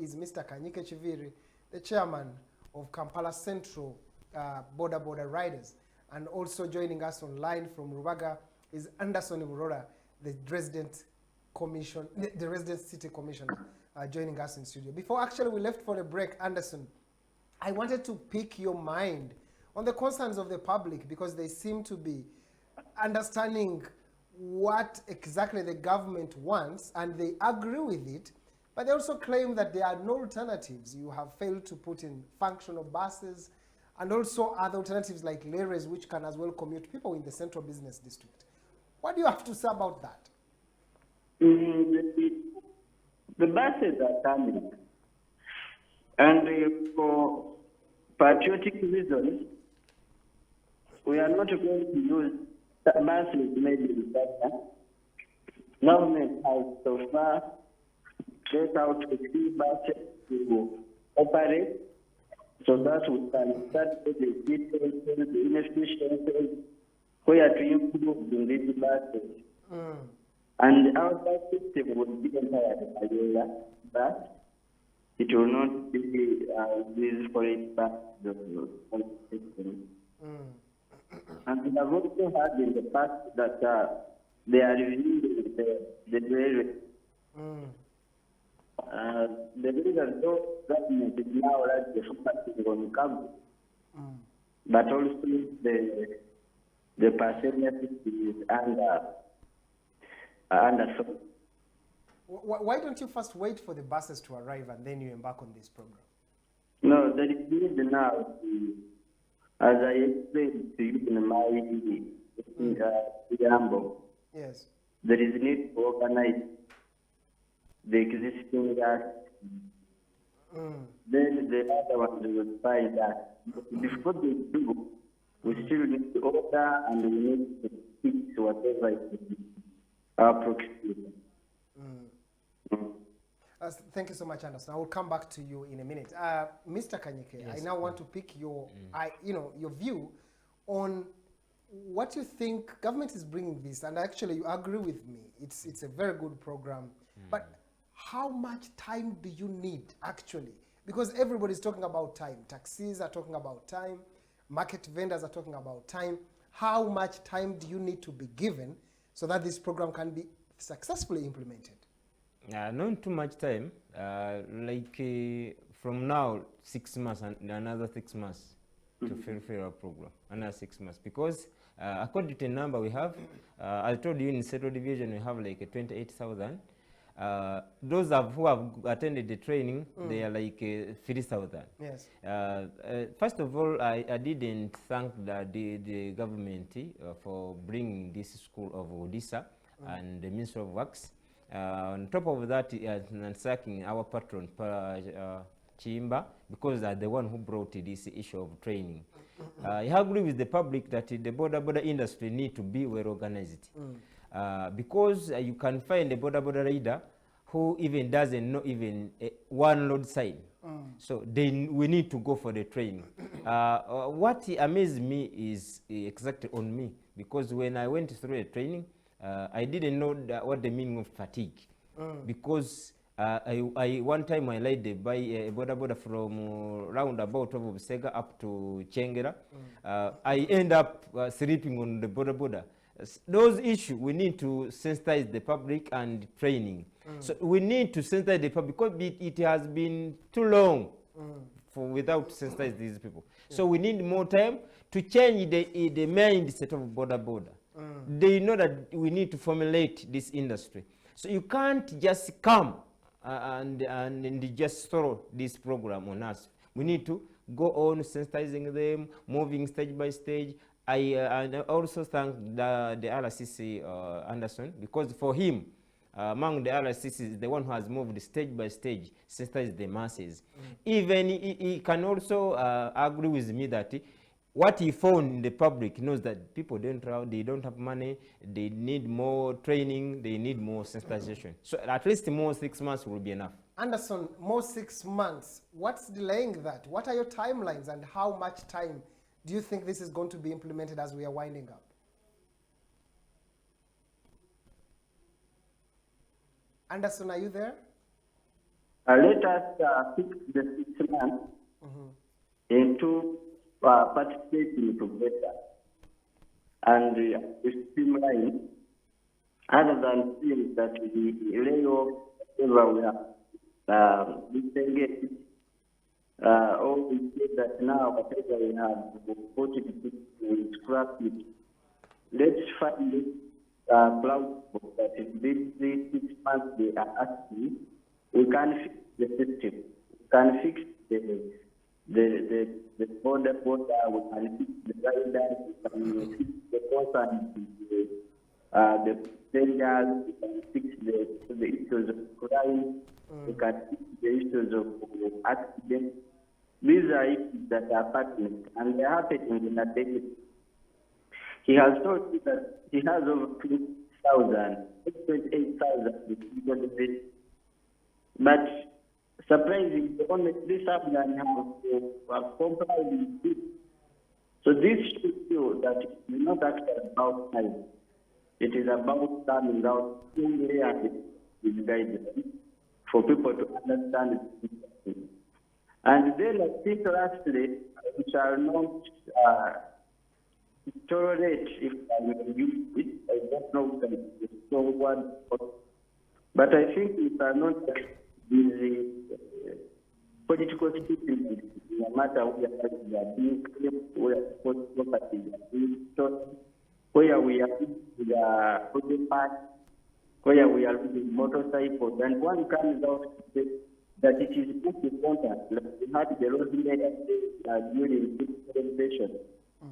is Mr. Kanyike Chiviri, the chairman of Kampala Central Boda Riders. And also joining us online from Rubaga is Anderson Murora, the resident commission, the resident city commissioner, joining us in studio. Before actually we left for the break, Anderson, I wanted to pick your mind on the concerns of the public, because they seem to be understanding what exactly the government wants and they agree with it, but they also claim that there are no alternatives. You have failed to put in functional buses and also other alternatives like lorries, which can as well commute people in the central business district. What do you have to say about that? The buses are coming, and for patriotic reasons, we are not going to use buses made in China. Government has so far set out a few buses to operate so that we can start the inefficiencies where to improve in these buses. And our bus system will be entirely Ayala, but it will not be used for it back the system. And we have also heard in the past that they are reviewing the railway. The reason though government is now largely focusing on cargo, but also the passenger system is under. Why don't you first wait for the buses to arrive and then you embark on this program? No, there is need now, as I explained to you in my preamble. Yes. There is need to organize the existing gas. Then the other ones will find that. Before they do, we still need to order and we need to fix whatever is our proximity. Thank you so much, Anderson. I will come back to you in a minute. Mr. Kanyike, yes. I now want to pick your, your view on what you think government is bringing this, and actually you agree with me. It's a very good program, but how much time do you need actually? Because everybody's talking about time. Taxis are talking about time. Market vendors are talking about time. How much time do you need to be given so that this program can be successfully implemented? Not too much time, from now 6 months and another 6 months to fulfill our program, another 6 months. Because according to the number we have, I told you in Central Division we have like 28,000. Those who have attended the training, they are like 3,000. Yes. First of all, I didn't thank the government for bringing this school of Odisa and the Ministry of Works. On top of that, thanking our patron, Chimba, because they're the one who brought this issue of training. I agree with the public that the Boda industry need to be well organized. Because you can find a Boda rider who even doesn't know even one load sign. So we need to go for the training. What amazed me is exactly on me, because when I went through the training, I didn't know what the meaning of fatigue. Because one time I laid a Boda from roundabout of Sega up to Chengera. I end up sleeping on the Boda. Those issues, we need to sensitize the public and training. So we need to sensitize the public because it has been too long without sensitizing these people. So we need more time to change the mindset of Boda. They know that we need to formulate this industry. So you can't just come and just throw this program on us. We need to go on sensitizing them, moving stage by stage. I also thank the RCC Anderson, because for him, among the RCCs, the one who has moved stage by stage, sensitize the masses. Even he can also agree with me that what he found in the public knows that people don't have money, they need more training, they need more sensitization. So at least more 6 months will be enough. Anderson, more 6 months. What's delaying that? What are your timelines and how much time do you think this is going to be implemented as we are winding up? Anderson, are you there? let us fix the 6 months into participating together and streamline, other than seeing that the layoff, whatever we have disengaged, or we say that now whatever we have, put it to scrap it. Let's find it plausible that in these 6 months they are asking, we can fix the system, we can fix the border, we can fix the guidance, we can fix the concerns, the dangers, we can fix the issues of crime, we can fix the issues of accidents. These are issues that are pertinent and they are happening in a day. He has told me that he has over 28,000 people visit. But surprisingly, only 3,000 have complied with this. So this should show that it is not actually about time. It is about standing out strongly and with guidance for people to understand it. And then I think lastly, we shall not tolerate, if I may use it, I don't know if it's a strong word, but I think we cannot the political statements, no matter where we are being claimed, where properties are being stolen, where we are putting parts, where we are using motorcycles, and one comes out to say that it is most important, like we had the road made during this presentation. I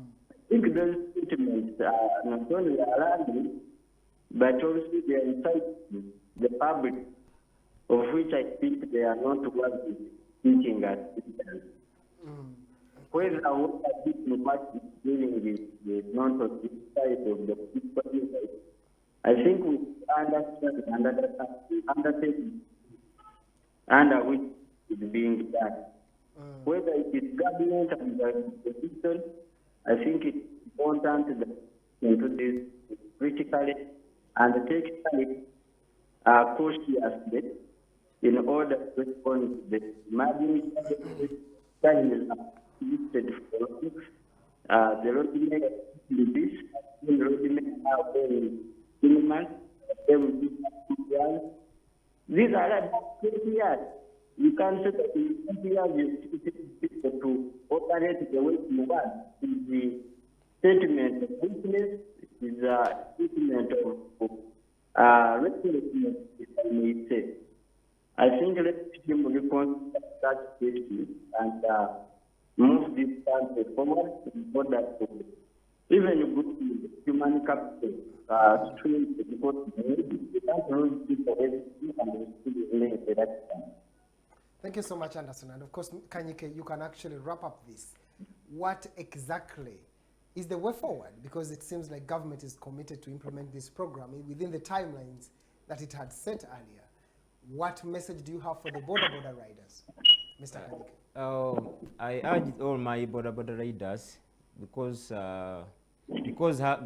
think those statements are not only alarming, but also they are inciting the public, of which I think they are not worthy teaching us. Whether what I think what is dealing with the non-side of the people, I think we understand and undertake under which is being done. Whether it is government and the institution, I think it's important that into this critically and technically cautiously in order to respond to the emerging challenges listed for the roadmap in this, the roadmap are very minimal, they will be years. These are about 20 years. You can say that in 20 years you teach people to operate the way you want. It's the statement of weakness, it is a statement of restlessness, if I may say. I think let's him respond to that statement and move this country forward in order to even good human capital stream because we can't lose people everything and we still remain the right time. Thank you so much, Anderson. And of course, Kanyike, you can actually wrap up this. What exactly is the way forward? Because it seems like government is committed to implement this program within the timelines that it had set earlier. What message do you have for the Boda riders, Mr. Kanyike? I urge all my Boda riders because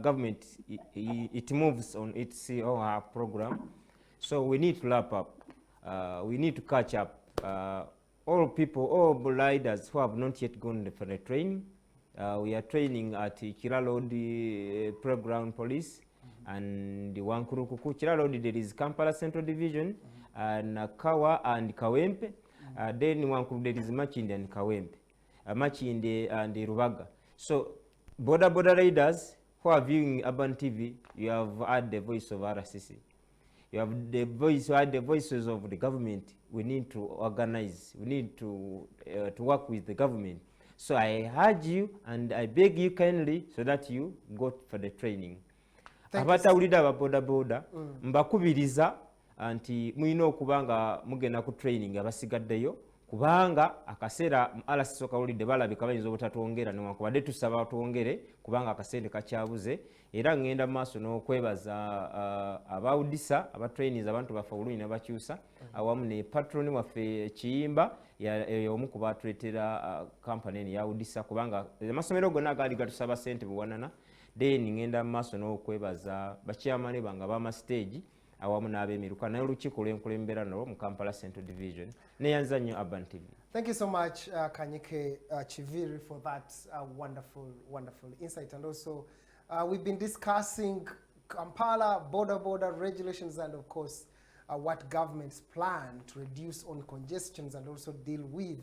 government it moves on its or her program, so we need to lap up. We need to catch up. All people, all riders who have not yet gone for the training. We are training at Kiralodi Playground Police and the Wankurukuku. Kiralodi there is Kampala Central Division and Kawa and Kawempe. Then Wankuru there is Machinde and Kawempe. Machinde and Rubaga. So Boda riders who are viewing Urban TV, you have heard the voice of RCC. You have the voices of the government. We need to organize. We need to work with the government. So I urge you and I beg you kindly so that you go for the training. Abatawulira ababoda mbakubiriza anti muyina okubanga mugenda ku training abasigaddeyo kubanga akaseera RCC kawulidde balabika bayinza obutatwongera newankubadde tusaba twongere kubanga akasente kakyabuze era ngenda maaso n'okwebaza abawudisa abatrainees abantu baffe obulungi ne bakyusa awamu ne patroni waffe Kiyimba omu ku batuleetera kampani eno yawudisa kubanga amasomero gonna agaali gatusaba ssente buwanana then ngenda maaso n'okwebaza bakyamane bange ab'amastage awamu n'ab'emiruka n'olukiiko lw'enkulembera nalwo mu Kampala Central Division neyanza nnyo Urban TV. Thank you so much, Kanyike Chiviri, for that wonderful insight. And also, we've been discussing Kampala, border regulations, and of course, what governments plan to reduce on congestions and also deal with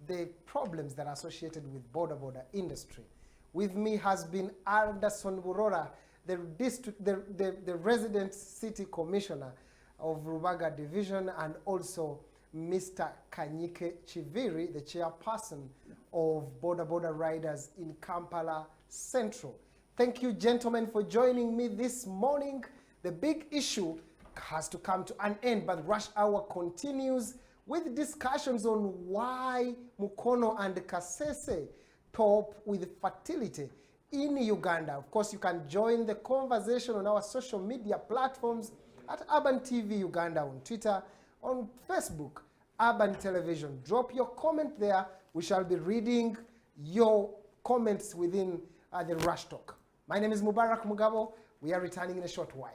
the problems that are associated with border industry. With me has been Anderson Burora, the resident city commissioner of Rubaga Division, and also Mr. Kanyike Chiviri, the chairperson of Boda Riders in Kampala Central. Thank you, gentlemen, for joining me this morning. The big issue has to come to an end, but rush hour continues with discussions on why Mukono and Kasese top with fertility in Uganda. Of course, you can join the conversation on our social media platforms at Urban TV Uganda on Twitter, on Facebook, Urban Television. Drop your comment there. We shall be reading your comments within the Rush Talk. My name is Mubarak Mugabo. We are returning in a short while.